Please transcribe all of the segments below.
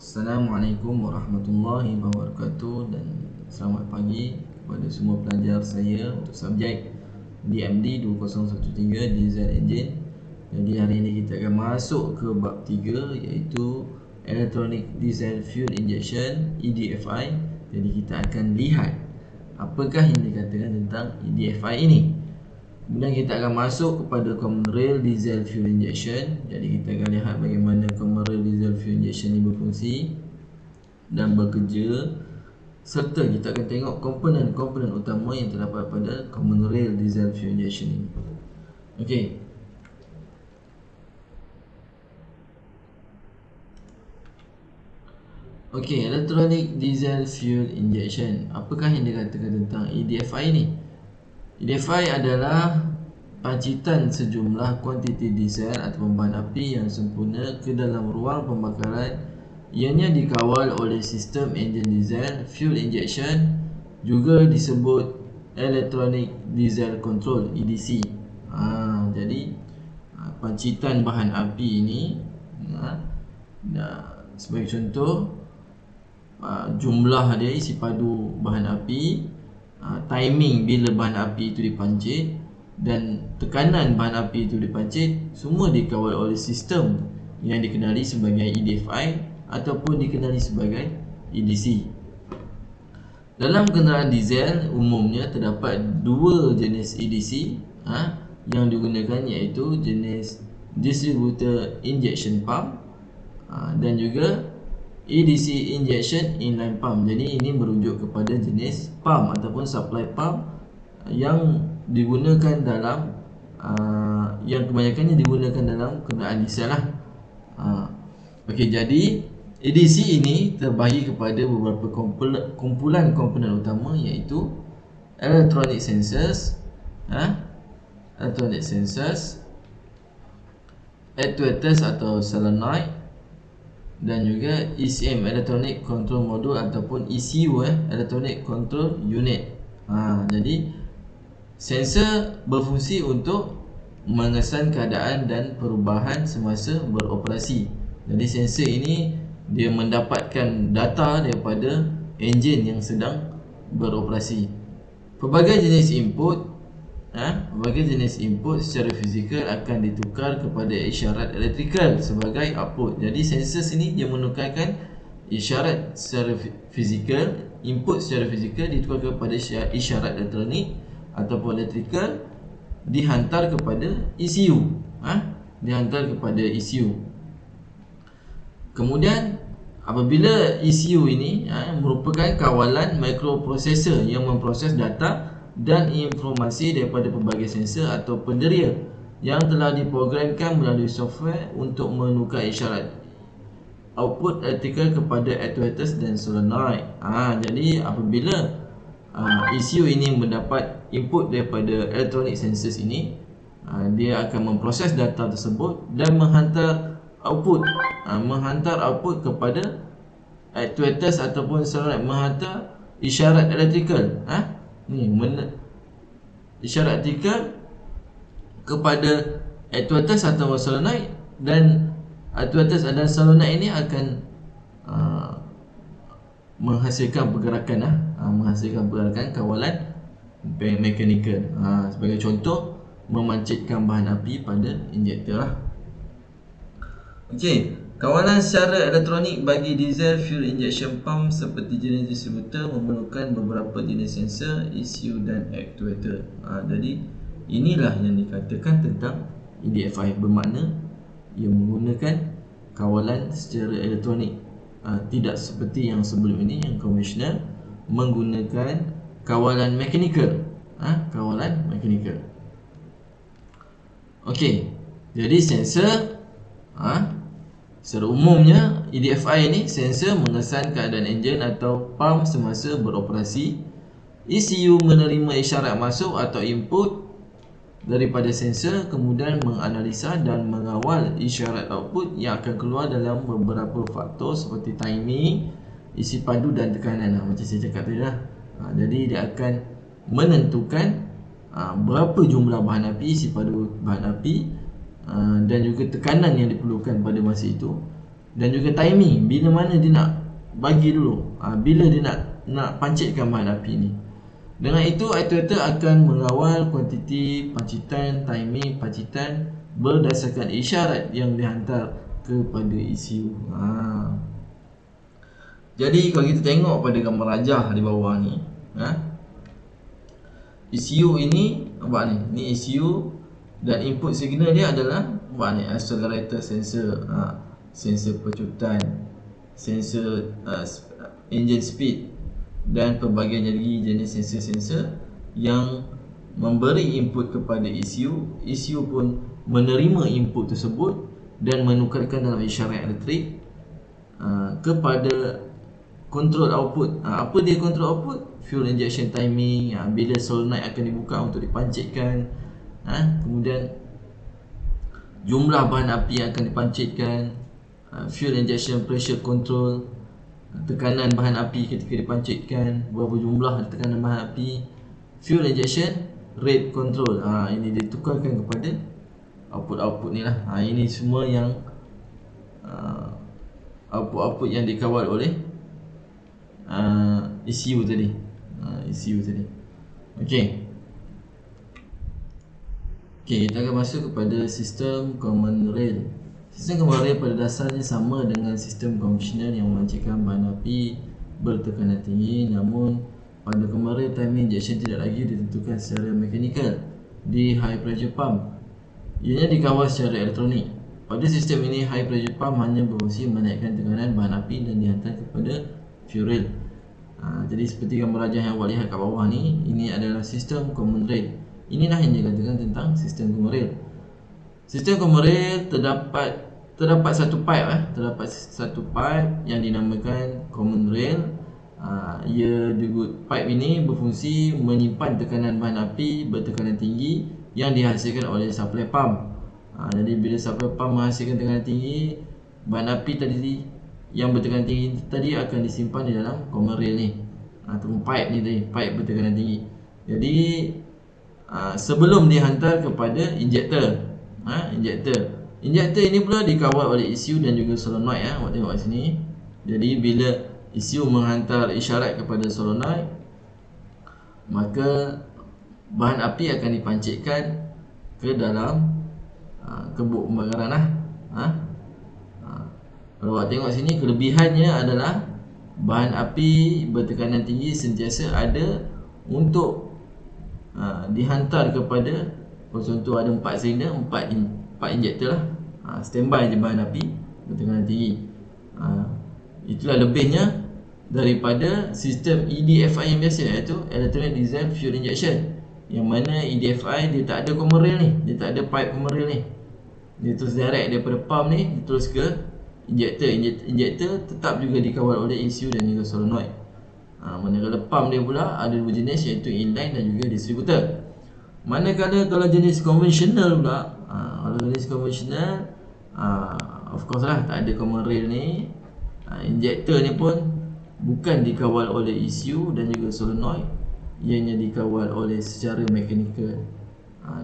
Assalamualaikum warahmatullahi wabarakatuh dan selamat pagi kepada semua pelajar saya untuk subjek DMD 2013 Diesel Engine. Jadi hari ini kita akan masuk ke bab 3 iaitu Electronic Diesel Fuel Injection EDFI. Jadi kita akan lihat apakah yang dikatakan tentang EDFI ini. Kemudian kita akan masuk kepada Common Rail Diesel Fuel Injection. Jadi kita akan lihat bagaimana Common Rail Diesel Fuel Injection ini berfungsi dan bekerja, serta kita akan tengok komponen-komponen utama yang terdapat pada Common Rail Diesel Fuel Injection ini. Okey. Okey, Electronic Diesel Fuel Injection. Apakah yang dikatakan tentang EDFI ini? EDFI adalah pancitan sejumlah kuantiti diesel atau bahan api yang sempurna ke dalam ruang pembakaran. Ianya dikawal oleh sistem enjin diesel fuel injection, juga disebut Electronic Diesel Control EDC. Jadi pancitan bahan api ini, sebagai contoh, jumlah dia, isi padu bahan api, timing bila bahan api itu dipancit dan tekanan bahan api itu dipancit, semua dikawal oleh sistem yang dikenali sebagai EDFI ataupun dikenali sebagai EDC. Dalam kenderaan diesel umumnya terdapat dua jenis EDC yang digunakan, iaitu jenis Distributor Injection Pump dan juga EDC Injection Inline Pump. Jadi ini merujuk kepada jenis pump ataupun supply pump yang digunakan dalam yang kebanyakannya digunakan dalam kenderaan diesel lah. Okey, jadi EDC ini terbahagi kepada beberapa kumpulan komponen utama, iaitu electronic sensors, actuators atau solenoid, dan juga ECM, Electronic Control Module, ataupun ECU, Electronic Control Unit. Jadi sensor berfungsi untuk mengesan keadaan dan perubahan semasa beroperasi. Jadi sensor ini dia mendapatkan data daripada enjin yang sedang beroperasi. Pelbagai jenis input secara fizikal akan ditukar kepada isyarat elektrikal sebagai output. Jadi sensor sini dia menukarkan isyarat secara fizikal, input secara fizikal ditukar kepada isyarat elektronik ataupun elektrikal, dihantar kepada ECU. Kemudian apabila ECU ini merupakan kawalan microprocessor yang memproses data dan informasi daripada pelbagai sensor atau penderia yang telah diprogramkan melalui software untuk menukar isyarat output elektrikal kepada actuators dan solenoid. Jadi apabila ECU ini mendapat input daripada electronic sensors ini, dia akan memproses data tersebut dan menghantar output kepada actuators ataupun solenoid, menghantar isyarat elektrikal. Isyarat elektrikal kepada actuators atau solenoid, dan actuators dan solenoid ini akan menghasilkan pergerakan kawalan mekanikal. Sebagai contoh, memancitkan bahan api pada injektor lah. Okey, kawalan secara elektronik bagi diesel fuel injection pump seperti jenis distributor memerlukan beberapa jenis sensor, ECU dan actuator. Jadi inilah yang dikatakan tentang EDFI, bermakna ia menggunakan kawalan secara elektronik. Tidak seperti yang sebelum ini, yang konvensional menggunakan kawalan mekanikal. Okey, jadi sensor secara umumnya EDFI ini sensor mengesan keadaan enjin atau pump semasa beroperasi. ECU menerima isyarat masuk atau input daripada sensor, kemudian menganalisa dan mengawal isyarat output yang akan keluar dalam beberapa faktor seperti timing, isi padu dan tekanan. Macam saya cakap tadi lah. Jadi dia akan menentukan berapa jumlah bahan api, isi padu bahan api, dan juga tekanan yang diperlukan pada masa itu. dan juga timing, bila mana dia nak bagi dulu, bila dia nak pancitkan bahan api ni. Dengan itu, actuator akan mengawal kuantiti pancitan, timing pancitan berdasarkan isyarat yang dihantar kepada ECU. Jadi kalau kita tengok pada gambar rajah di bawah ni, ECU ini nampak ni, ni ECU dan input signal dia adalah nampak ni, accelerator sensor, sensor pecutan, sensor engine speed, dan pelbagai lagi jenis sensor-sensor yang memberi input kepada ECU. ECU pun menerima input tersebut dan menukarkan dalam isyarat elektrik kepada control output. Apa dia control output? Fuel injection timing, bila solenoid akan dibuka untuk dipancitkan, kemudian jumlah bahan api yang akan dipancitkan, fuel injection pressure control, tekanan bahan api ketika dipancitkan, berapa jumlah tekanan bahan api, fuel injection rate control. Ini ditukarkan kepada output-output ni lah. Ini semua yang output-output yang dikawal oleh ECU tadi. Okey, kita akan masuk kepada sistem common rail. Sistem common rail pada dasarnya sama dengan sistem konvensional yang memancitkan bahan api bertekanan tinggi, namun pada common rail timing injection tidak lagi ditentukan secara mekanikal di high pressure pump. Ianya dikawal secara elektronik. Pada sistem ini, high pressure pump hanya berfungsi menaikkan tekanan bahan api dan dihantar kepada fuel rail. Jadi seperti gambar rajah yang awak lihat kat bawah ni, ini adalah sistem common rail. Inilah yang dikatakan tentang sistem common rail. Sistem common rail terdapat satu pipe, terdapat satu pipe yang dinamakan common rail. Pipe ini berfungsi menyimpan tekanan bahan api bertekanan tinggi yang dihasilkan oleh supply pump. Jadi bila supply pump menghasilkan tekanan tinggi, bahan api tadi yang bertekanan tinggi tadi akan disimpan di dalam common rail ni, ataupun pipe ni tadi, pipe bertekanan tinggi. Jadi sebelum dihantar kepada injektor, injektor ini pula dikawal oleh ECU dan juga solenoid. Awak tengok kat sini. Jadi bila ECU menghantar isyarat kepada solenoid, maka bahan api akan dipancitkan ke dalam kebuk pembakaran. Kalau awak tengok sini, kelebihannya adalah bahan api bertekanan tinggi sentiasa ada untuk dihantar kepada, contoh ada 4 silinder, 4 injektor lah, standby je bahan api bertekanan tinggi. Itulah lebihnya daripada sistem EDFI yang biasa, iaitu Electronic Diesel Fuel Injection, yang mana EDFI dia tak ada common rail ni, dia tak ada pipe common rail ni. Dia terus direct daripada pump ni terus ke injektor. Injektor tetap juga dikawal oleh ECU dan juga solenoid. Manakala pump dia pula ada dua jenis, iaitu inline dan juga distributor. Manakala kalau jenis konvensional pula, of course lah tak ada common rail ni. Injektor ni pun bukan dikawal oleh ECU dan juga solenoid, ianya dikawal oleh secara mekanikal.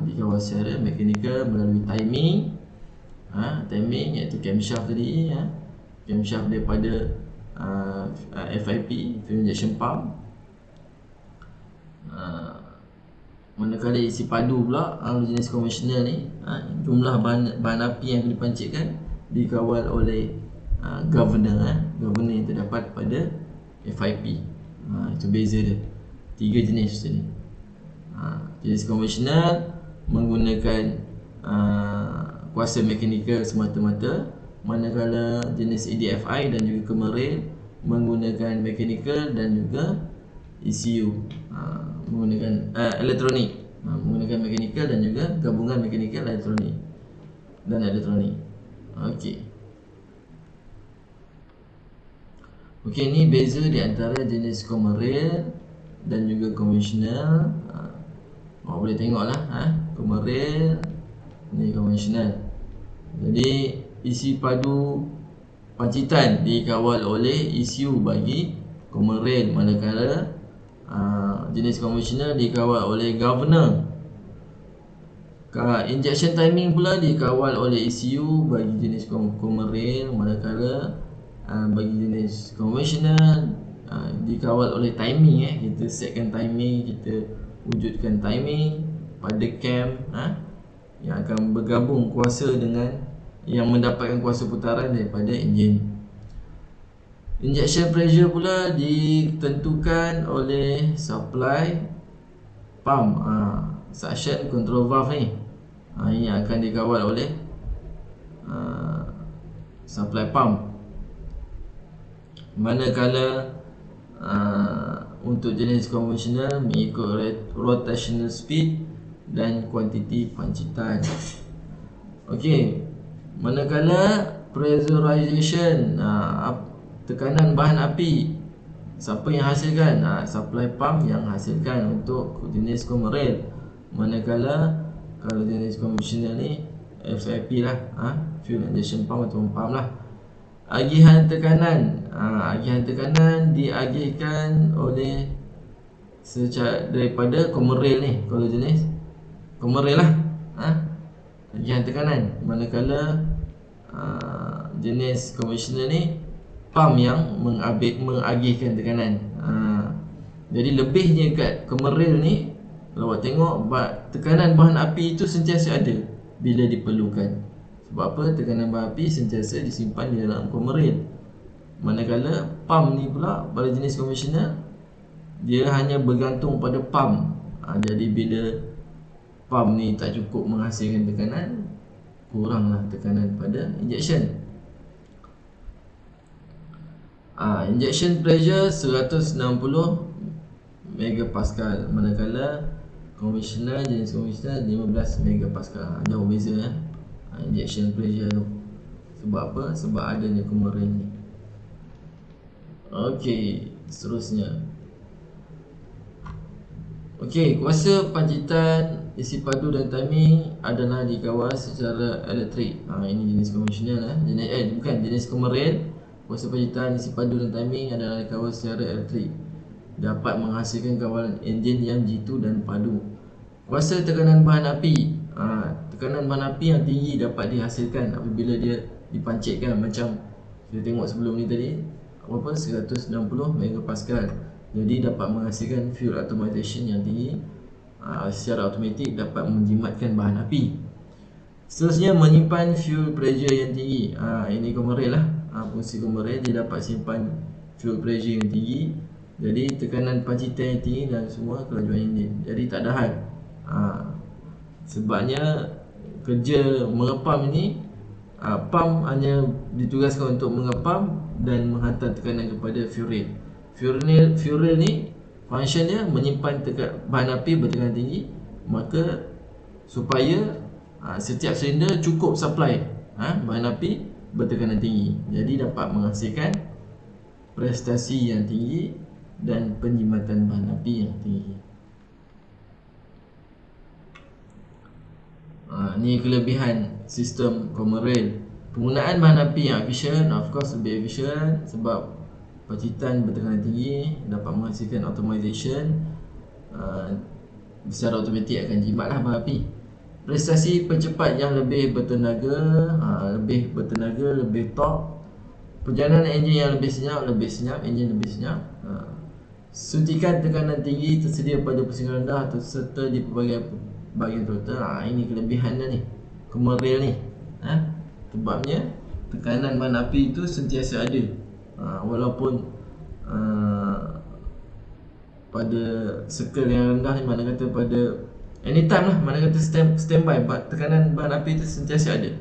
Dikawal secara mekanikal melalui timing. Timing iaitu camshaft tadi, camshaft daripada FIP, fuel injection pump. Manakala isi padu pula, jenis konvensional ni, jumlah bahan api yang dipancitkan dikawal oleh governor yang terdapat pada FIP. Itu beza dia, 3 jenis tadi. Jenis konvensional menggunakan kuasa mekanikal semata-mata, manakala jenis EDFI dan juga common rail menggunakan mekanikal dan juga ECU menggunakan elektronik, menggunakan mekanikal dan juga gabungan mekanikal elektronik. Okey, ni beza di antara jenis common rail dan juga konvensional. Awak boleh tengoklah, common rail ni konvensional. Jadi isi padu pancitan dikawal oleh ECU bagi common rail, manakala jenis konvensional dikawal oleh governor Injection timing pula dikawal oleh ECU bagi jenis commercial, manakala bagi jenis konvensional dikawal oleh timing. Kita setkan timing, kita wujudkan timing pada cam yang akan bergabung kuasa dengan yang mendapatkan kuasa putaran daripada enjin. Injection pressure pula ditentukan oleh supply pump, suction control valve ni. Ini akan dikawal oleh supply pump. Manakala untuk jenis konvensional mengikut rotational speed dan kuantiti pancitan. Okey, manakala pressurization, tekanan bahan api, siapa yang hasilkan? Supply pump yang hasilkan untuk jenis commercial. Manakala kalau jenis konvensional ni FIP lah, fuel injection pump atau pump lah. Agihan tekanan, diagihkan oleh daripada commercial ni. Kalau jenis commercial lah, agihan tekanan. Manakala jenis konvensional ni pump yang mengagihkan tekanan. Jadi lebihnya kat commercial ni, kalau awak tengok tekanan bahan api itu sentiasa ada bila diperlukan. Sebab apa? Tekanan bahan api sentiasa disimpan di dalam commercial. Manakala pump ni pula pada jenis konvensional, dia hanya bergantung pada pump. Jadi bila pump ni tak cukup menghasilkan tekanan, kuranglah tekanan pada injection. Injection pressure 160 megapascal, manakala jenis konvensional 15 megapascal. Jauh beza injection pressure tu. Sebab apa? Sebab adanya commercial ni. Okey, seterusnya. Okey, kuasa pancitan, isi padu dan timing adalah dikawal secara elektrik. Ini jenis konvensional jenis commercial. Kuasa pancitan, isi padu dan timing adalah dikawal secara elektrik, dapat menghasilkan kawalan enjin yang jitu dan padu. Kuasa tekanan bahan api, tekanan bahan api yang tinggi dapat dihasilkan apabila dia dipancitkan, macam kita tengok sebelum ni tadi, 160 megapascal. Jadi dapat menghasilkan fuel atomization yang tinggi, secara automatik dapat menjimatkan bahan api. Seterusnya, menyimpan fuel pressure yang tinggi. Ini commercial lah, fungsi commercial, dia dapat simpan fuel pressure yang tinggi. Jadi tekanan pancitan yang tinggi dan semua kelajuan enjin, jadi tak ada hal. Sebabnya kerja mengepam ini, pump hanya ditugaskan untuk mengepam dan menghantar tekanan kepada fuel rail. Fuel rail ni function dia menyimpan bahan api bertekanan tinggi, maka supaya setiap silinder cukup supply bahan api bertekanan tinggi, jadi dapat menghasilkan prestasi yang tinggi dan penjimatan bahan api yang tinggi. Ni kelebihan sistem commercial. Penggunaan bahan api yang efisien, of course lebih efisien sebab pacitan bertekanan tinggi, dapat menghasilkan automation, secara automatik akan jimatlah bahan api. Prestasi pencepat yang lebih bertenaga, lebih top. Perjalanan enjin yang lebih senyap, enjin lebih senyap. Suntikan tekanan tinggi tersedia pada pusingan rendah atau serta di pelbagai bahagian total. Ini kelebihan dia ni, commercial ni. Sebabnya tekanan bahan api itu sentiasa ada, walaupun pada circle yang rendah ni, mana kata pada anytime lah, mana kata standby, tekanan bahan api itu sentiasa ada.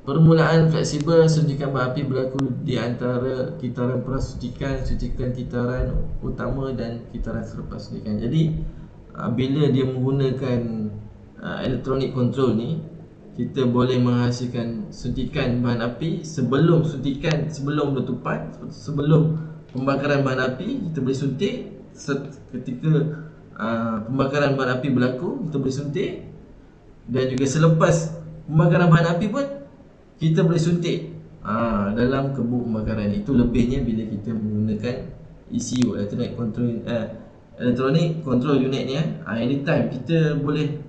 Permulaan fleksibel, suntikan bahan api berlaku di antara kitaran prasuntikan, suntikan kitaran utama dan kitaran selepas suntikan. Jadi bila dia menggunakan electronic control ni, kita boleh menghasilkan suntikan bahan api sebelum letupan, sebelum pembakaran bahan api kita boleh suntik. Ketika pembakaran bahan api berlaku, kita boleh suntik, dan juga selepas pembakaran bahan api pun kita boleh suntik dalam kebu pembakaran. Itu lebihnya bila kita menggunakan ECU, electronic control unit ni. Anytime kita boleh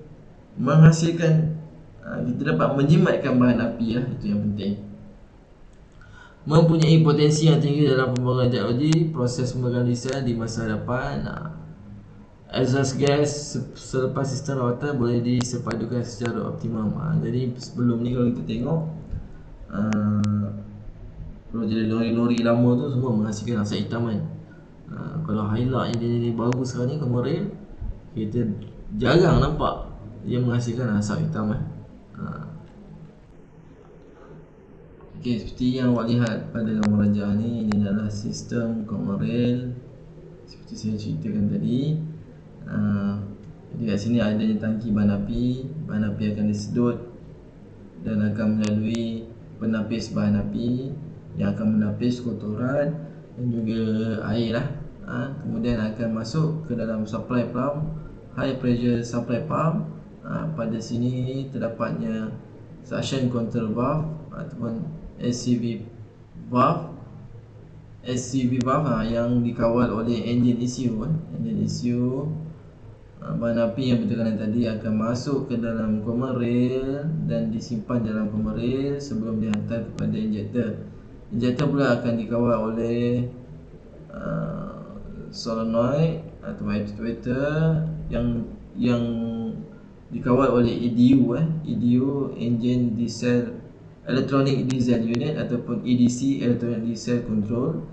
menghasilkan kita dapat menjimatkan bahan api itu yang penting. Mempunyai potensi yang tinggi dalam pembangunan teknologi proses pembangunan diesel di masa depan. Exhaust gas selepas sistem rawatan boleh disepadukan secara optimum. Jadi sebelum ni kalau kita tengok kalau jadi lori-lori lama tu semua menghasilkan asap hitam kan. Kalau Hilux yang jadi baru sekarang ni, Comaral, kita jarang nampak dia menghasilkan asap hitam kan. Okey, seperti yang awak lihat pada gambar rajah ni, ini adalah sistem Comaral seperti saya ceritakan tadi. Jadi kat sini adanya tangki bahan api akan disedut dan akan melalui penapis bahan api yang akan menapis kotoran dan juga air lah. Kemudian akan masuk ke dalam supply pump, high pressure supply pump. Pada sini terdapatnya suction control valve ataupun SCV valve yang dikawal oleh engine ECU. Engine ECU bahan api yang bertekanan tadi akan masuk ke dalam Comaral dan disimpan dalam Comaral sebelum dihantar kepada injektor. Injektor pula akan dikawal oleh solenoid atau actuator yang dikawal oleh EDU, Engine Diesel Electronic Diesel Unit ataupun EDC, Electronic Diesel Control.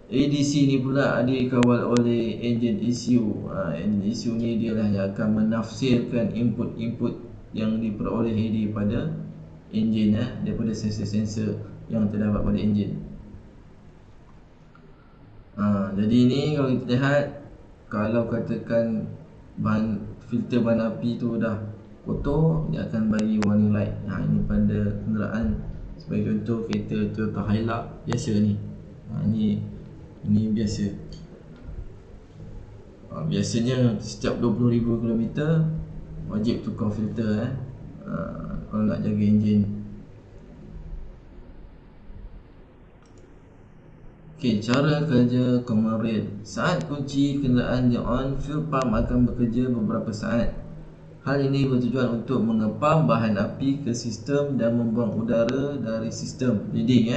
EDC ni pula dikawal oleh engine ECU. Engine ECU ni dia lah yang akan menafsirkan input-input yang diperoleh daripada engine, daripada sensor-sensor yang terdapat pada engine. Jadi ni kalau kita lihat, kalau katakan filter bahan api tu dah kotor, dia akan bagi warning light. Ini pada kenderaan sebagai contoh kereta Toyota Hilux biasa ni. Ini biasa. Biasanya setiap 20,000 km wajib tukar filter kalau nak jaga enjin. Okey, cara kerja Comaral. Saat kunci kenderaan di on, fuel pump akan bekerja beberapa saat. Hal ini bertujuan untuk mengepam bahan api ke sistem dan membuang udara dari sistem leading.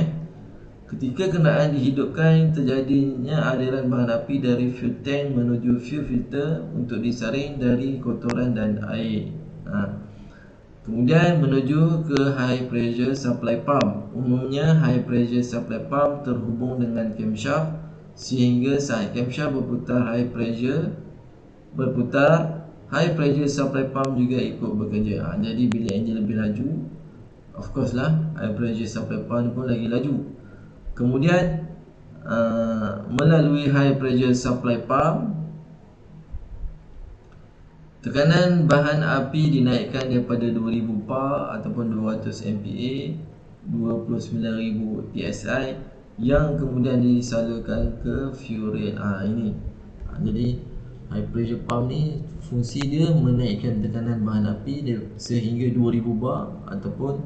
Ketika kenderaan dihidupkan, terjadinya aliran bahan api dari fuel tank menuju fuel filter untuk disaring dari kotoran dan air. Kemudian menuju ke high pressure supply pump. Umumnya high pressure supply pump terhubung dengan camshaft sehingga saat camshaft berputar, high pressure supply pump juga ikut bekerja. Jadi bila enjin lebih laju, of course lah, high pressure supply pump pun lagi laju. Kemudian melalui high pressure supply pump, tekanan bahan api dinaikkan daripada 2000 bar ataupun 200 MPa 29,000 PSI yang kemudian disalurkan ke fuel rail. Jadi high pressure pump ni fungsi dia menaikkan tekanan bahan api sehingga 2000 bar ataupun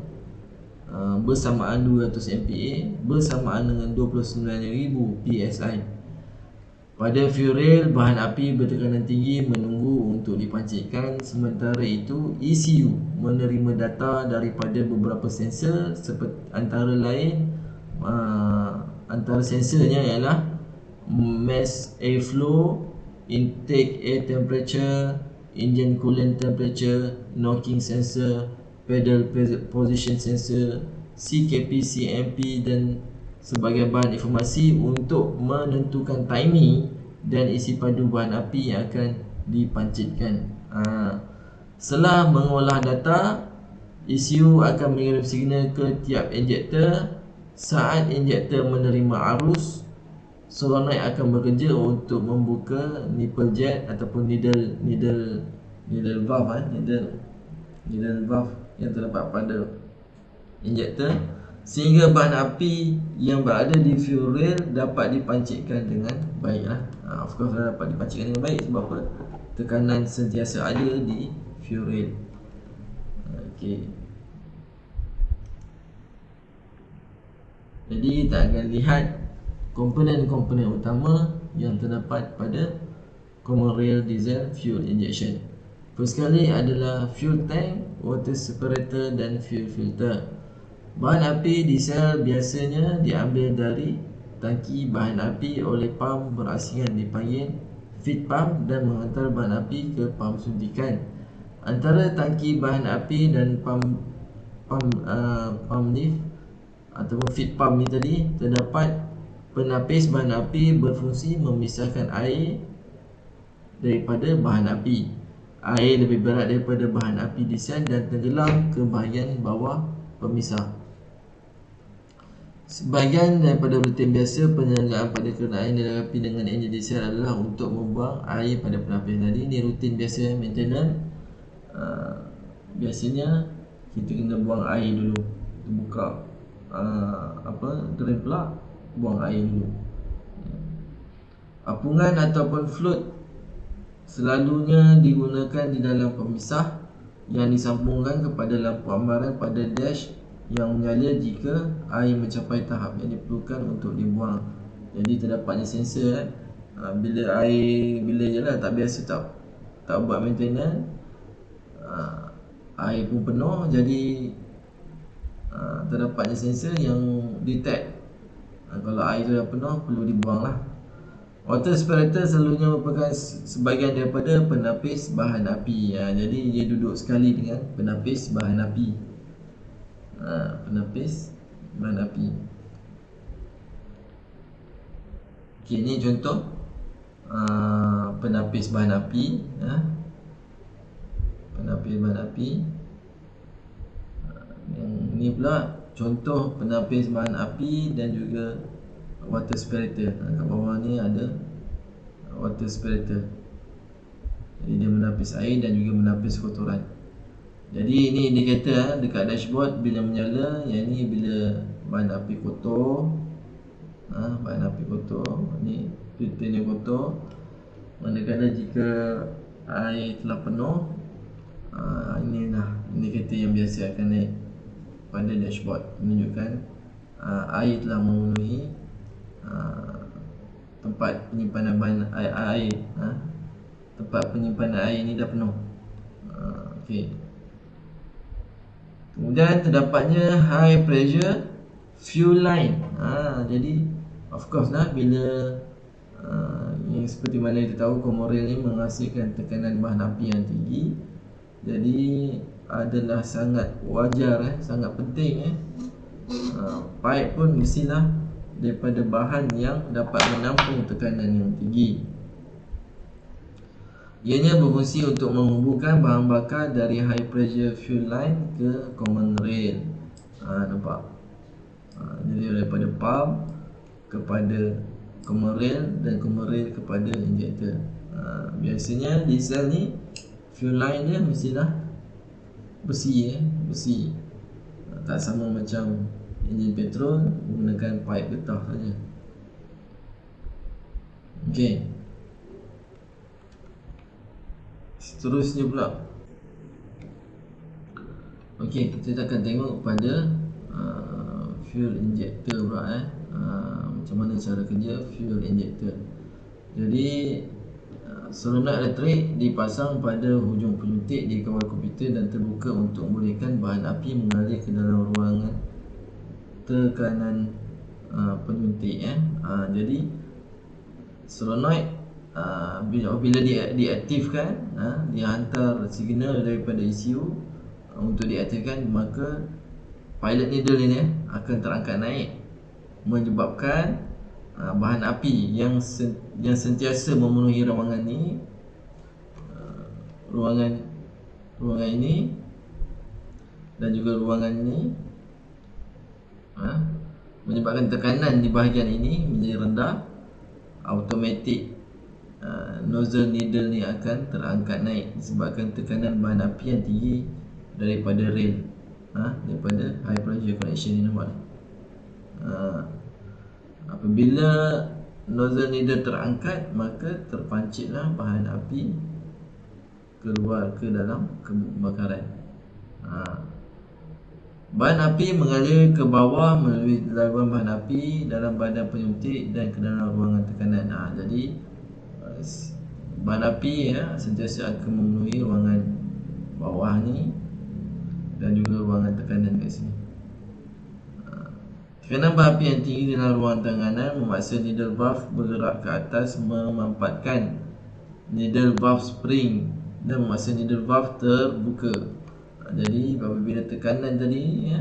bersamaan 200 MPa bersamaan dengan 29,000 PSI. Pada fuel rail, bahan api bertekanan tinggi menunggu untuk dipancitkan. Sementara itu, ECU menerima data daripada beberapa sensor antara sensornya ialah mass airflow, intake air temperature, engine coolant temperature, knocking sensor, pedal position sensor, CKP, CMP dan sebagai bahan informasi untuk menentukan timing dan isi padu bahan api yang akan dipancitkan. Setelah mengolah data, ECU akan mengirim signal ke tiap injektor. Saat injektor menerima arus, solenoid akan bekerja untuk membuka nipple jet ataupun needle valve yang terdapat pada injektor, sehingga bahan api yang berada di fuel rail dapat dipancitkan dengan baik. Of course dapat dipancitkan dengan baik sebab apa? Tekanan sentiasa ada di fuel rail. Jadi kita akan lihat komponen-komponen utama yang terdapat pada Comaral diesel fuel injection. First sekali adalah fuel tank, water separator dan fuel filter. Bahan api di sel biasanya diambil dari tangki bahan api oleh pam berasingan dipanggil feed pump dan menghantar bahan api ke pam suntikan. Antara tangki bahan api dan pam lift ataupun feed pump ni tadi terdapat penapis bahan api berfungsi memisahkan air daripada bahan api. Air lebih berat daripada bahan api di sel dan tenggelam ke bahagian bawah pemisah. Sebahagian daripada rutin biasa penyelenggaraan pada kereta air dan api dengan enjin diesel adalah untuk membuang air pada penapis. Jadi ini rutin biasa maintenance. Biasanya kita kena buang air dulu. Kita buka drain plug, buang air dulu. Apungan ataupun float selalunya digunakan di dalam pemisah yang disambungkan kepada lampu ambaran pada dash yang menyala jika air mencapai tahap yang diperlukan untuk dibuang. Jadi terdapatnya sensor bila je lah tak biasa tak buat maintenance, air pun penuh, jadi terdapatnya sensor yang detect kalau air tu dah penuh perlu dibuang lah. Water separator selalunya merupakan sebahagian daripada penapis bahan api. Jadi dia duduk sekali dengan penapis bahan api. Penapis bahan api. Okey, ni contoh penapis bahan api. Penapis bahan api. Yang ni pula contoh penapis bahan api dan juga water separator. Kat bawah ni ada water separator. Jadi dia menapis air dan juga menapis kotoran. Jadi ini indikator dekat dashboard bila menyala. Yang ni bila bahan api kotor. Bahan api kotor. Ni filternya kotor. Manakala jika air telah penuh, inilah indikator yang biasa akan naik pada dashboard, menunjukkan air telah memenuhi tempat penyimpanan bahan air. Tempat penyimpanan air ni dah penuh. Okey. Kemudian terdapatnya high pressure fuel line. Jadi of course lah, bila yang seperti mana kita tahu Comorel ni menghasilkan tekanan bahan api yang tinggi. Jadi adalah sangat wajar, sangat penting pipe pun mestilah daripada bahan yang dapat menampung tekanan yang tinggi. Ianya berfungsi untuk menghubungkan bahan bakar dari high pressure fuel line ke common rail. Nampak? Jadi daripada pump kepada common rail dan common rail kepada injector. Biasanya diesel ni fuel line dia mestilah besi. Tak sama macam enjin petrol menggunakan pipe getah saja. Okey. Seterusnya pula. Okey, kita akan tengok pada fuel injector pula. Macam mana cara kerja fuel injector. Jadi solenoid elektrik dipasang pada hujung penyuntik di kawal komputer dan terbuka untuk membolehkan bahan api mengalir ke dalam ruangan tekanan penyuntik. Jadi solenoid bila diaktifkan, dia hantar signal daripada ECU untuk diaktifkan, maka pilot needle ini akan terangkat naik, menyebabkan bahan api yang sentiasa memenuhi ruangan ni, ruangan ini dan juga ruangan ini, menyebabkan tekanan di bahagian ini menjadi rendah. Automatik nozzle needle ni akan terangkat naik disebabkan tekanan bahan api yang tinggi daripada rail, daripada high pressure connection ni, nampak ni. Apabila nozzle needle terangkat, maka terpancitlah bahan api keluar ke dalam kebakaran. Bahan api mengalir ke bawah melalui laluan bahan api dalam badan penyuntik dan ke dalam ruangan tekanan. Jadi bahan api sentiasa akan memenuhi ruangan bawah ni dan juga ruangan tekanan kat sini. Tekanan bahan api yang tinggi dalam ruang tekanan memaksa needle valve bergerak ke atas memanfaatkan needle valve spring dan memaksa needle valve terbuka. Jadi apabila tekanan tadi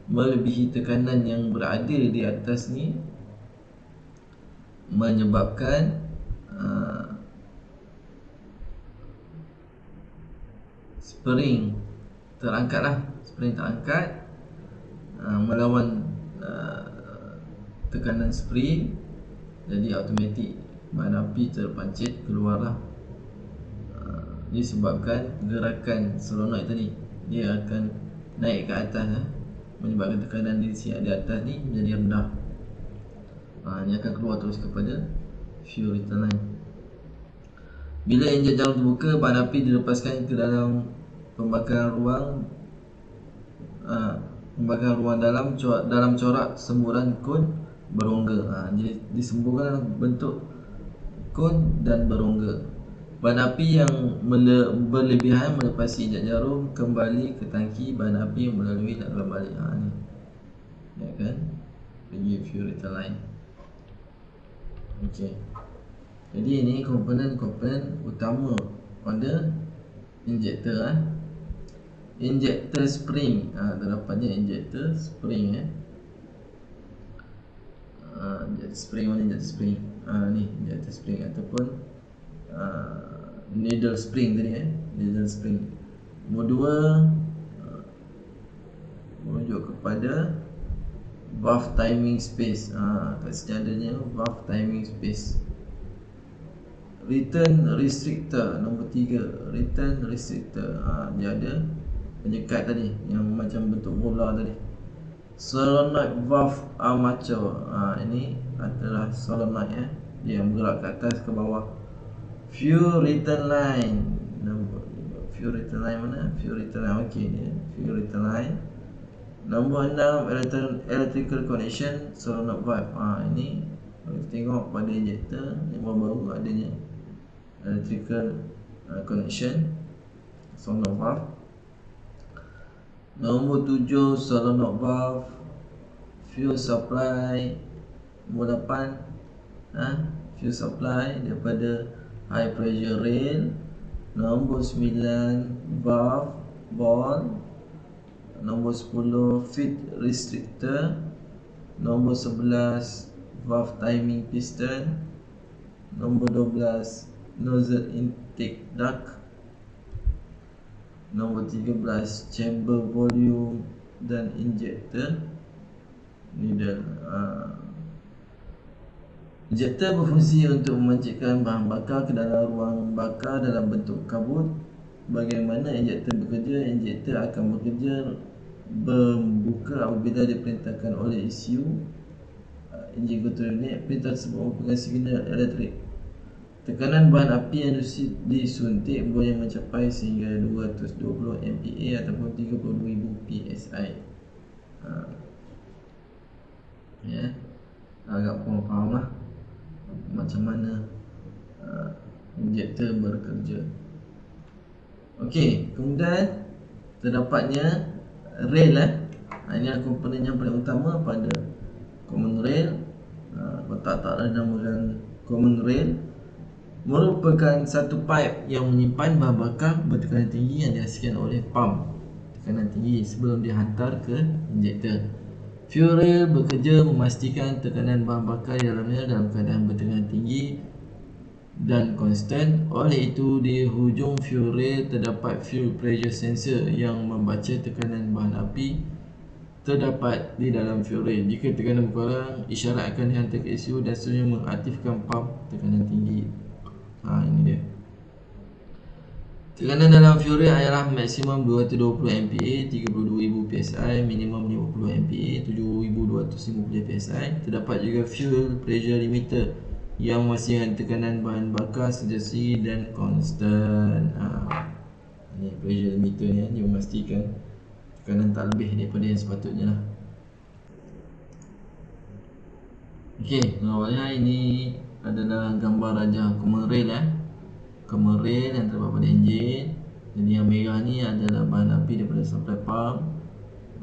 melebihi tekanan yang berada di atas ni, menyebabkan spring terangkat melawan tekanan spring. Jadi automatik bahan api terpancit keluarlah. Disebabkan gerakan solenoid tadi, dia akan naik ke atas menyebabkan tekanan di atas ni menjadi rendah. Dia akan keluar terus kepada fuel return line. Bila enjin jarum terbuka, bahan api dilepaskan ke dalam pembakaran ruang dalam corak semburan kon berongga. Jadi disemburkan dalam bentuk kon dan berongga. Bahan api yang berlebihan melepasi enjin jarum kembali ke tangki bahan api melalui dalam balik. Ni ya kan, pergi fuel return line. Okey. Jadi ini komponen utama pada injektor. Injektor spring, terdapatnya injektor spring. Injektor spring mana injektor spring? Ni injektor spring ataupun needle spring tadi. Needle spring. Nombor 2 merujuk kepada valve timing space. Kat sini adanya valve timing space. Return restrictor nombor 3. Return restrictor, dia ada penyekat tadi yang macam bentuk bola tadi. Solenoid valve armature, ini adalah solenoid dia yang bergerak ke atas ke bawah. Fuel return line nombor 5. Fuel return line mana? Fuel return line, okey ni fuel return line. Nombor 6 electrical connection solenoid valve. Ini kalau kita tengok pada injektor yang baru adanya electrical connection solenoid valve. Nombor 7 solenoid valve fuel supply. Nombor 8 fuel supply daripada high pressure rail. Nombor 9 valve ball. Nombor 10 feed restrictor. Nombor 11 valve timing piston. Nombor 12 nozzle intake duct. Nombor 13 chamber volume dan injector needle. Injektor berfungsi untuk memancitkan bahan bakar ke dalam ruang bakar dalam bentuk kabut. Bagaimana injektor bekerja? Injektor akan bekerja membuka apabila diperintahkan oleh ECU enjin control unit. Perintah tersebut merupakan signal elektrik. Tekanan bahan api yang disuntik boleh mencapai sehingga 220 MPa ataupun 32,000 PSI. Agak faham lah macam mana injektor bekerja. Okey, kemudian terdapatnya rail. Ini adalah komponen yang paling utama pada common rail. Tak dinamakan common rail, merupakan satu pipe yang menyimpan bahan bakar bertekanan tinggi yang dihasilkan oleh pump tekanan tinggi sebelum dihantar ke injektor. Fuel rail bekerja memastikan tekanan bahan bakar di dalamnya dalam keadaan bertekanan tinggi dan konstan. Oleh itu, di hujung fuel rail terdapat fuel pressure sensor yang membaca tekanan bahan api terdapat di dalam fuel rail. Jika tekanan berkurang, isyarat akan dihantar ke ECU dan seterusnya mengaktifkan pump tekanan tinggi. Ini dia. Tekanan dalam fuel rail adalah maksimum 220 MPa, 32,000 PSI, minimum 50 MPa, 7,250 PSI. Terdapat juga fuel pressure limiter yang memastikan tekanan bahan bakar sentiasa dan konstan. Ini pressure limiter ni, dia memastikan tekanan tak lebih daripada yang sepatutnya lah. Okey, awalnya ini adalah gambar rajah common rail. kamera rail yang terdapat pada enjin. Jadi yang merah ni adalah bahan api daripada supply pump.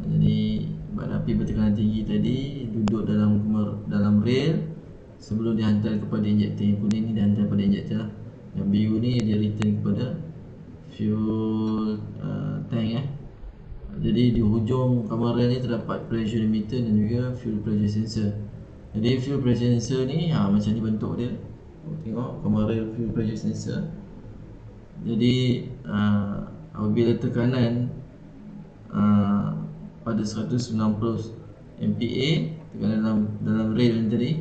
Jadi bahan api bertekanan tinggi tadi duduk dalam rail sebelum dihantar kepada injektor. Yang kuning ni dihantar kepada injektor lah. Yang biru ni dia return kepada fuel tank Jadi di hujung kamera ni terdapat pressure limiter dan juga fuel pressure sensor. Jadi fuel pressure sensor ni macam ni bentuk dia. Tengok kamera fuel pressure sensor. Jadi apabila tekanan pada 190 MPa tekanan dalam rail ni tadi,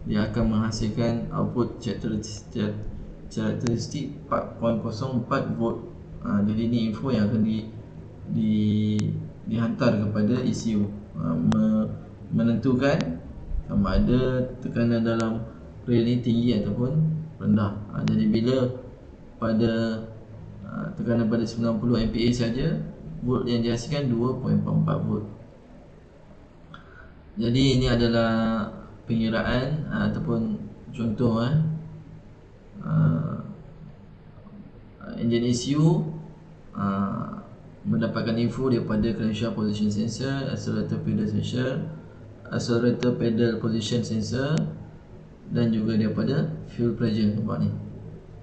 dia akan menghasilkan output characteristic 4.04 volt. Jadi ni info yang akan dihantar kepada ECU, menentukan sama ada tekanan dalam rail ni tinggi ataupun rendah. Jadi bila pada tekanan pada 90 MPa saja, volt yang dihasilkan 2.44 volt. Jadi ini adalah pengiraan ataupun contoh enjin ECU mendapatkan info daripada crankshaft position sensor, accelerator pedal position sensor dan juga daripada fuel pressure. Nampak ni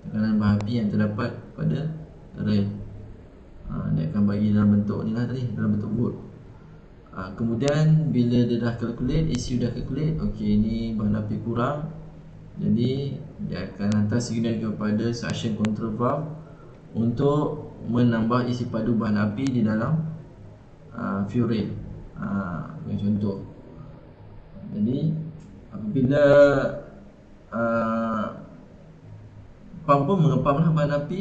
tekanan bahan api yang terdapat pada rail. Dia akan bagi dalam bentuk ni lah tadi, dalam bentuk volt. Kemudian bila dia dah calculate, ECU dah calculate, okey ni bahan api kurang, jadi dia akan hantar signal kepada suction control valve untuk menambah isi padu bahan api di dalam fuel rail. Contoh. Jadi apabila pump pun mengepamlah bahan api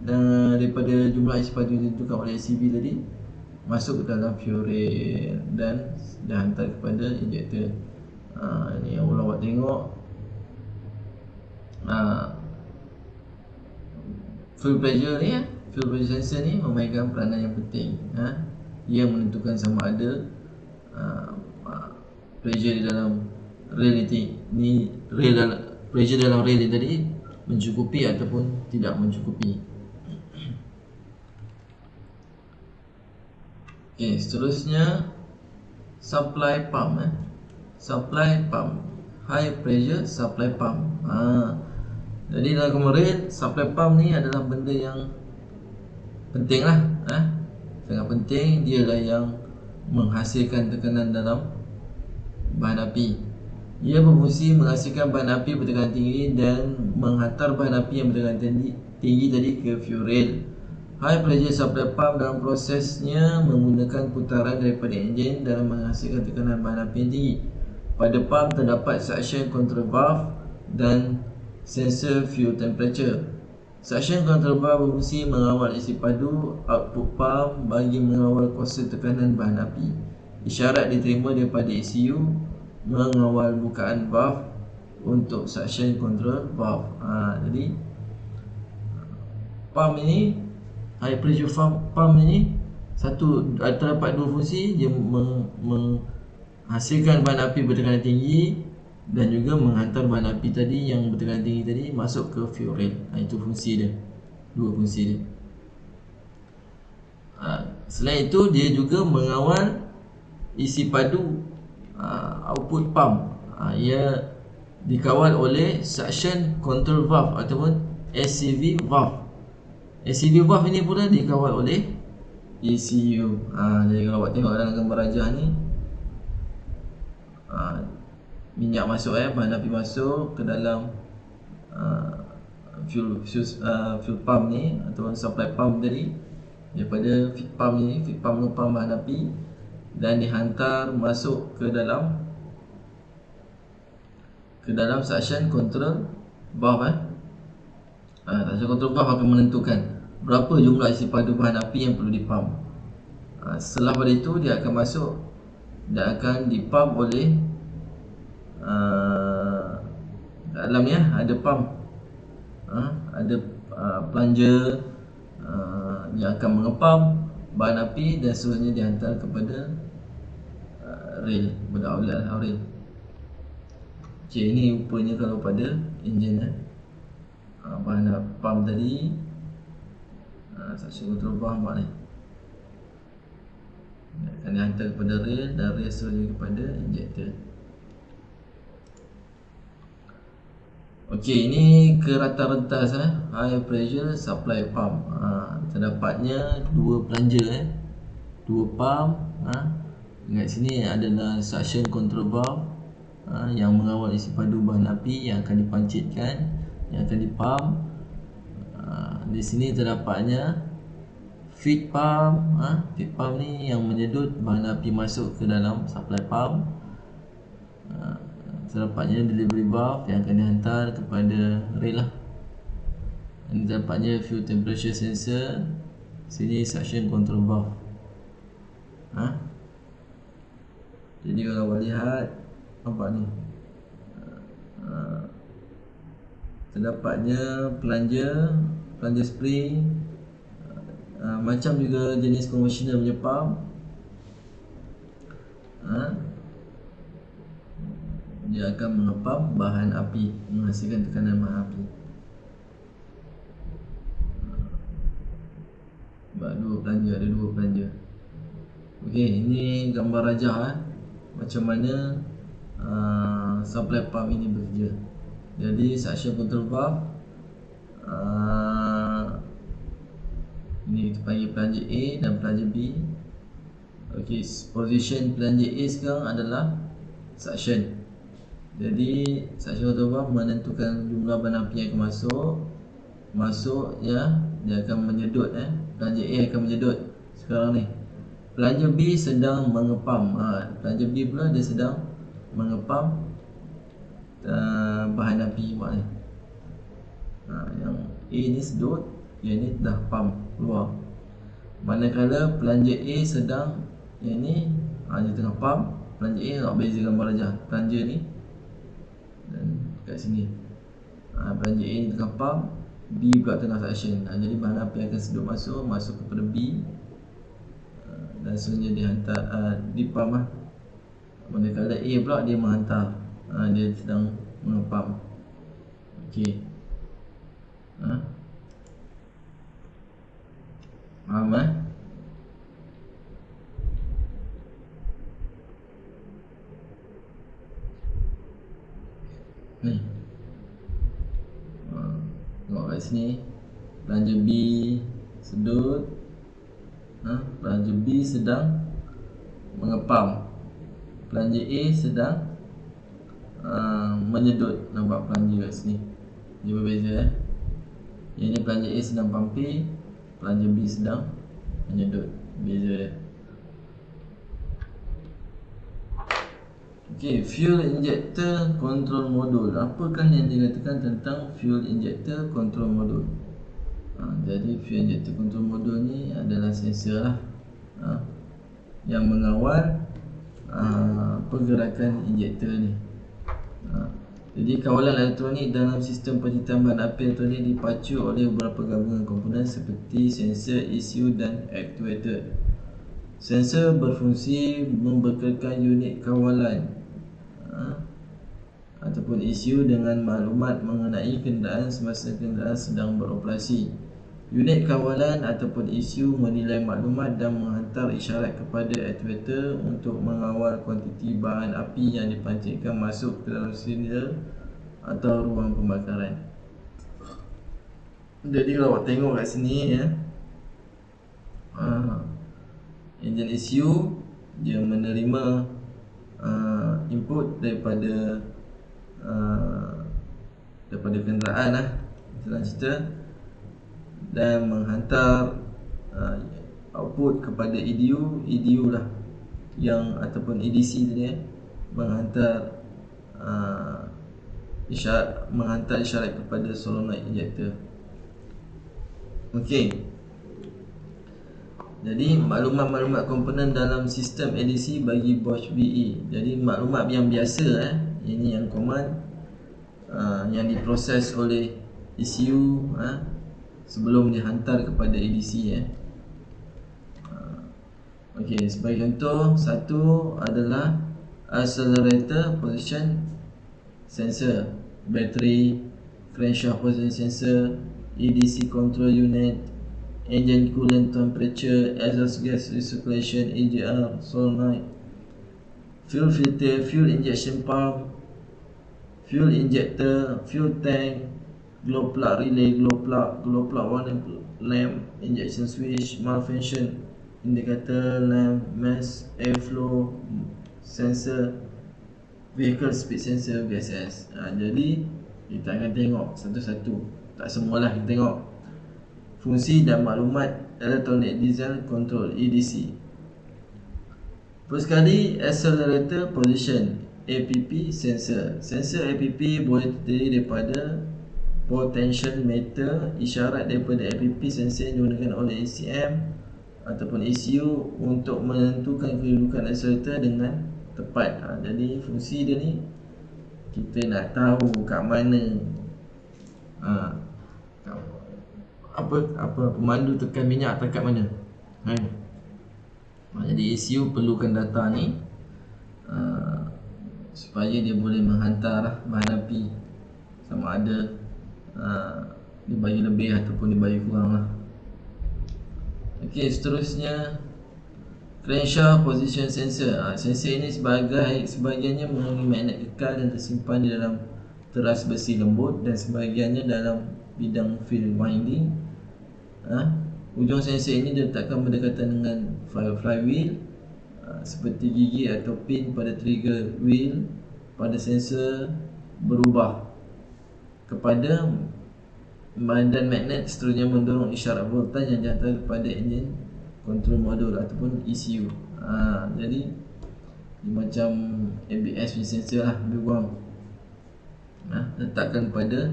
daripada jumlah isi padu yang ditentukan oleh SCV tadi masuk ke dalam fuel rail dan dah hantar kepada injektor. Ni yang awak tengok, fuel pressure ni, fuel pressure sensor ni memainkan peranan yang penting. Ia menentukan sama ada pressure di dalam rail ni pressure dalam rail ni tadi mencukupi ataupun tidak mencukupi. Okey, seterusnya supply pump. Supply pump, high pressure supply pump. Jadi dalam kamera rail, supply pump ni adalah benda yang penting lah. Sangat penting. Dialah yang menghasilkan tekanan dalam bahan api. Ia berfungsi menghasilkan bahan api bertekanan tinggi dan menghantar bahan api yang bertekanan tinggi tadi ke fuel rail. High pressure supply pump dalam prosesnya menggunakan putaran daripada enjin dalam menghasilkan tekanan bahan api yang tinggi. Pada pump terdapat suction control valve dan sensor fuel temperature. Suction control valve berfungsi mengawal isi padu output pump bagi mengawal kuasa tekanan bahan api. Isyarat diterima daripada ECU mengawal bukaan valve untuk suction control valve. Jadi pump ini, high pressure pump ini terdapat dua fungsi. Dia menghasilkan bahan api bertekanan tinggi dan juga menghantar bahan api tadi yang bertekanan tinggi tadi masuk ke fuel rail. Itu fungsi dia, dua fungsi dia. Selain itu dia juga mengawal isi padu output pump. Ia dikawal oleh suction control valve ataupun SCV valve. SCV valve ini pula dikawal oleh ECU. Jadi kalau awak tengok dalam gambar rajah ni, minyak masuk, bahan api masuk ke dalam fuel pump ni ataupun supply pump tadi. Daripada feed pump ni, feed pump mengepam bahan api dan dihantar masuk ke dalam suction control valve. Suction control valve akan menentukan berapa jumlah isi padu bahan api yang perlu dipump. Setelah pada itu dia akan masuk dan akan dipump oleh dalam ni ada pump, ada plunger yang akan mengepam bahan api dan seterusnya dihantar kepada rail, kepada outlet rail. Ini rupanya kalau pada enjin. bahan pump tadi, suction control valve nampak ni, akan dihantar kepada rail dan rail seterusnya kepada injector. Okey, ini ke rata rentas high pressure supply pump. Terdapatnya dua plunger dua pump. Dekat sini adalah suction control valve yang mengawal isi padu bahan api yang akan dipancitkan, yang akan dipump. Di sini terdapatnya feed pump. Feed pump ni yang menyedut bahan api masuk ke dalam supply pump. Terdapatnya delivery valve yang akan dihantar kepada rail Ini terdapatnya fuel temperature sensor. Sini suction control valve. Jadi kalau awak lihat, nampak ni, terdapatnya plunger spring, macam juga jenis konvensional punya pump. Dia akan mengepam bahan api, menghasilkan tekanan bahan api. Ada dua plunger. Okey, ini gambar rajah macam mana supply pump ini bekerja. Jadi suction control valve, ini kita panggil plunger A dan plunger B. Okey, position plunger A sekarang adalah suction. Jadi suction control valve menentukan jumlah bahan api yang akan masuk ya, dia akan menyedut plunger A akan menyedut sekarang ni. Plunger B sedang mengepam. Plunger B pula dia sedang mengepam bahan api buat ni. Yang A ni sedut, yang ni dah pump keluar. Manakala plunger A sedang, yang ni dia tengah pump. Plunger A nak beza gambar rajah. Plunger ni dan kat sini, plunger A ni tengah pump, B pula tengah suction. Jadi bahan api akan sedut masuk kepada B, dan seterusnya dihantar di pump Manakala A pula dia menghantar, dia sedang mengepam. Okey. Faham ni. Tengok kat sini, plunger B sedut, plunger B sedang mengepam, plunger A sedang menyedut. Nampak plunger kat sini, dia berbeza Yang ni plunger A sedang pumping, plunger B sedang menyedut. Beza dia. Okey, fuel injector control module. Apakah yang dikatakan tentang fuel injector control module? Jadi fuel injector control module ni adalah sensor yang mengawal pergerakan injektor ni. Jadi kawalan elektronik dalam sistem pencitraan bahan api elektronik dipacu oleh beberapa gabungan komponen seperti sensor, ECU dan actuator. Sensor berfungsi membekalkan unit kawalan ataupun ECU dengan maklumat mengenai kenderaan semasa kenderaan sedang beroperasi. Unit kawalan ataupun ECU menilai maklumat dan menghantar isyarat kepada actuator untuk mengawal kuantiti bahan api yang dipancitkan masuk ke dalam silinder atau ruang pembakaran. Jadi kalau awak tengok kat sini enjin ECU dia menerima input daripada kenderaan dalam cerita, dan menghantar output kepada EDU lah yang ataupun EDC tadi menghantar isyarat kepada solenoid injector. Okey. Jadi maklumat-maklumat komponen dalam sistem ADC bagi Bosch BE. Jadi maklumat yang biasa ini yang common yang diproses oleh ECU sebelum dihantar kepada ADC. Okey, sebagai contoh, satu adalah accelerator position sensor, battery, crankshaft position sensor, EDC control unit, engine coolant temperature, exhaust gas recirculation, EGR, solenoid, fuel filter, fuel injection pump, fuel injector, fuel tank, glow plug relay, glow plug warning lamp, injection switch, malfunction indicator lamp, mass airflow sensor, vehicle speed sensor, VSS. Jadi kita akan tengok satu-satu, tak semualah kita tengok. Fungsi dan maklumat electronic diesel control, EDC. First sekali, accelerator position, APP sensor. Sensor APP boleh terdiri daripada potential meter, isyarat daripada APP sensor yang digunakan oleh ECM ataupun ECU untuk menentukan kedudukan accelerator dengan tepat. Jadi fungsi dia ni, kita nak tahu kat mana apa pemandu tekan minyak atau kat mana. Jadi ECU perlukan data ni supaya dia boleh menghantar bahan api, sama ada dibagi lebih ataupun dibagi kurang lah. Okey, seterusnya crankshaft position sensor. Sensor ini sebahagiannya mengandungi magnet kekal dan tersimpan di dalam teras besi lembut dan sebahagiannya dalam bidang field winding. Ujung sensor ini diletakkan berdekatan dengan flywheel, seperti gigi atau pin pada trigger wheel. Pada sensor berubah kepada badan magnet, seterusnya mendorong isyarat voltage yang dihantar kepada engine control module ataupun ECU. Jadi macam ABS punya sensor lah, lebih kurang. Letakkan pada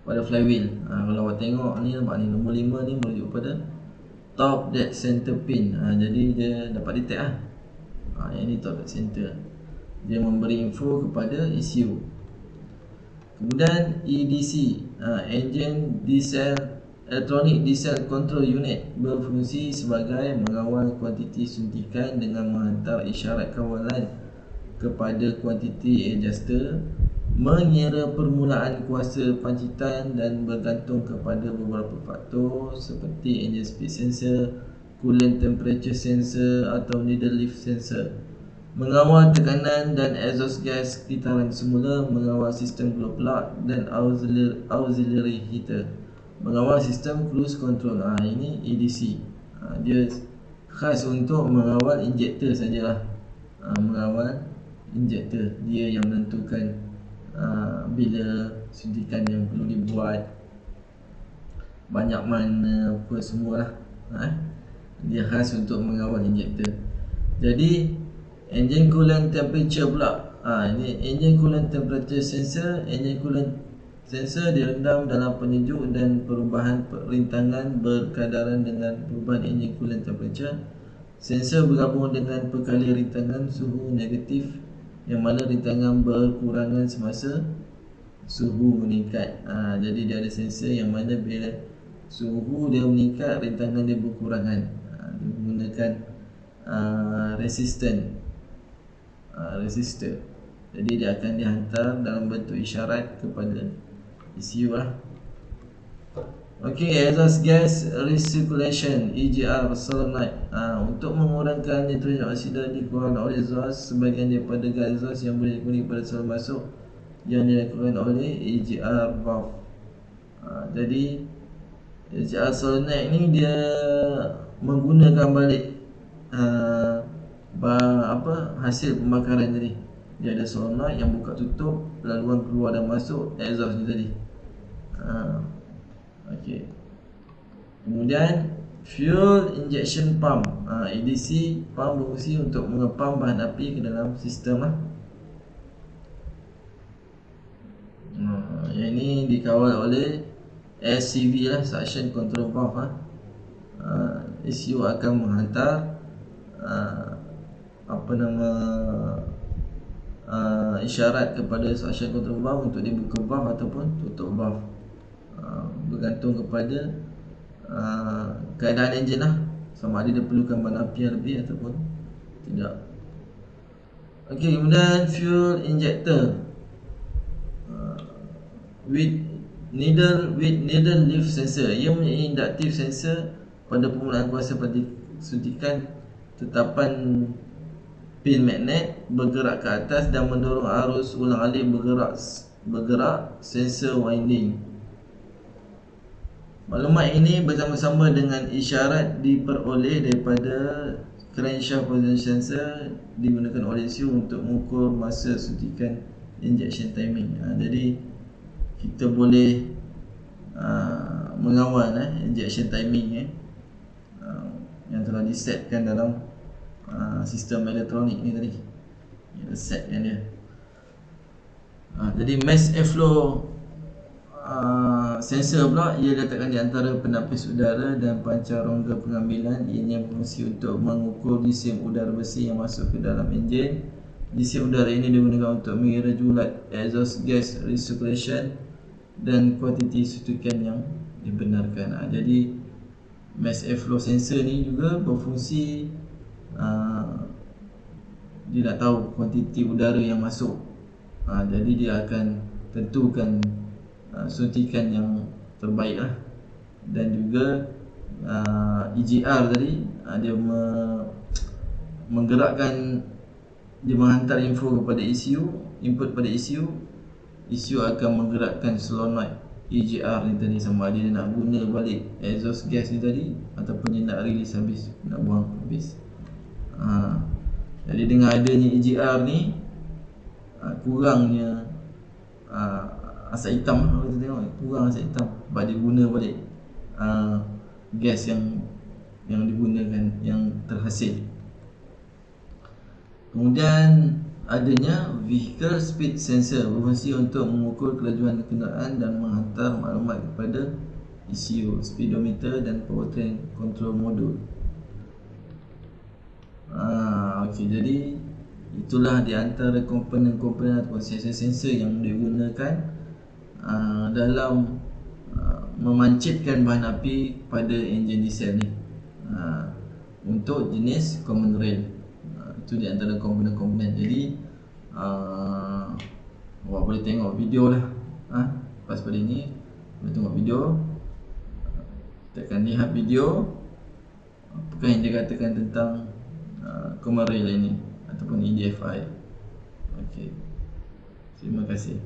pada flywheel. Kalau awak tengok ni, nampak ni nombor 5 ni merujuk pada top dead center pin. Jadi dia dapat detect lah. Yang ni top dead center, dia memberi info kepada ECU. Kemudian EDC, engine diesel electronic diesel control unit, berfungsi sebagai mengawal kuantiti suntikan dengan menghantar isyarat kawalan kepada kuantiti adjuster, mengira permulaan kuasa pancitan dan bergantung kepada beberapa faktor seperti engine speed sensor, coolant temperature sensor atau needle lift sensor, mengawal tekanan dan exhaust gas sekitaran semula, mengawal sistem glow plug dan auxiliary heater, mengawal sistem cruise control. Ini EDC. Dia khas untuk mengawal injektor sajalah. Mengawal injektor, dia yang menentukan bila suntikan yang perlu dibuat, banyak mana, apa semualah. Dia khas untuk mengawal injektor. Jadi engine coolant temperature pula. Ini engine coolant temperature sensor. Engine coolant sensor direndam dalam penyejuk dan perubahan rintangan berkadaran dengan perubahan engine coolant temperature. Sensor bergabung dengan pekali rintangan suhu negatif, yang mana rintangan berkurangan semasa suhu meningkat. Jadi dia ada sensor yang mana bila suhu dia meningkat, rintangan dia berkurangan. Dia menggunakan resistor. Jadi dia akan dihantar dalam bentuk isyarat kepada ECU lah. Okey, exhaust gas recirculation, EGR solenoid. Untuk mengurangkan nitrogen oksida dikeluarkan oleh exhaust, sebahagian daripada gas exhaust yang boleh digunakan pada saluran masuk yang dilakukan oleh EGR valve. Jadi EGR solenoid ni dia menggunakan balik hasil pembakaran tadi. Dia ada solenoid yang buka tutup laluan keluar dan masuk exhaust ni tadi. Okey. Kemudian fuel injection pump, EDC pump berfungsi untuk mengepam bahan api ke dalam sistem lah. Yang ini dikawal oleh SCV lah, suction control valve. ECU akan menghantar isyarat kepada suction control valve untuk dibuka valve ataupun tutup valve, bergantung kepada keadaan enjin lah, sama ada dia perlukan bahan api yang lebih ataupun tidak. Okey, kemudian fuel injector with needle leaf sensor. Ia mempunyai induktif sensor pada permulaan kuasa suntikan. Tetapan pin magnet bergerak ke atas dan mendorong arus ulang-alik bergerak sensor winding. Maklumat ini bersama-sama dengan isyarat diperoleh daripada crankshaft position sensor digunakan oleh ECU untuk mengukur masa suntikan injection timing. Jadi kita boleh mengawal injection timing yang telah disetkan dalam sistem elektronik ni tadi. Kita setkan dia. Jadi mass airflow sensor pula, ia letakkan di antara penapis udara dan pancarongga pengambilan. Ianya berfungsi untuk mengukur lisium udara bersih yang masuk ke dalam enjin. Lisium udara ini digunakan untuk mengira julat exhaust gas recirculation dan kuantiti suntikan yang dibenarkan. Jadi mass airflow sensor ni juga berfungsi, dia nak tahu kuantiti udara yang masuk. Jadi dia akan tentukan suntikan yang terbaik lah. Dan juga EGR tadi, dia menggerakkan, dia menghantar info kepada ECU, input pada ECU. ECU akan menggerakkan solenoid EGR ni tadi, sama ada dia nak guna balik exhaust gas ni tadi ataupun dia nak release habis, nak buang habis. Jadi dengan adanya EGR ni, kurangnya asap hitam, kalau kita tengok kurang asap hitam sebab dia guna balik gas yang digunakan, yang terhasil. Kemudian adanya vehicle speed sensor, berfungsi untuk mengukur kelajuan kenderaan dan menghantar maklumat kepada ECU, speedometer dan powertrain control module. Okey, jadi itulah di antara komponen-komponen atau sensor-sensor yang digunakan dalam memancitkan bahan api pada enjin diesel ni untuk jenis common rail. Itu di antara komponen-komponen. Jadi awak boleh tengok video lah lepas pada ni, boleh tengok video, kita akan lihat video apakah yang dikatakan tentang common rail ini ataupun EDFI. Okey, terima kasih.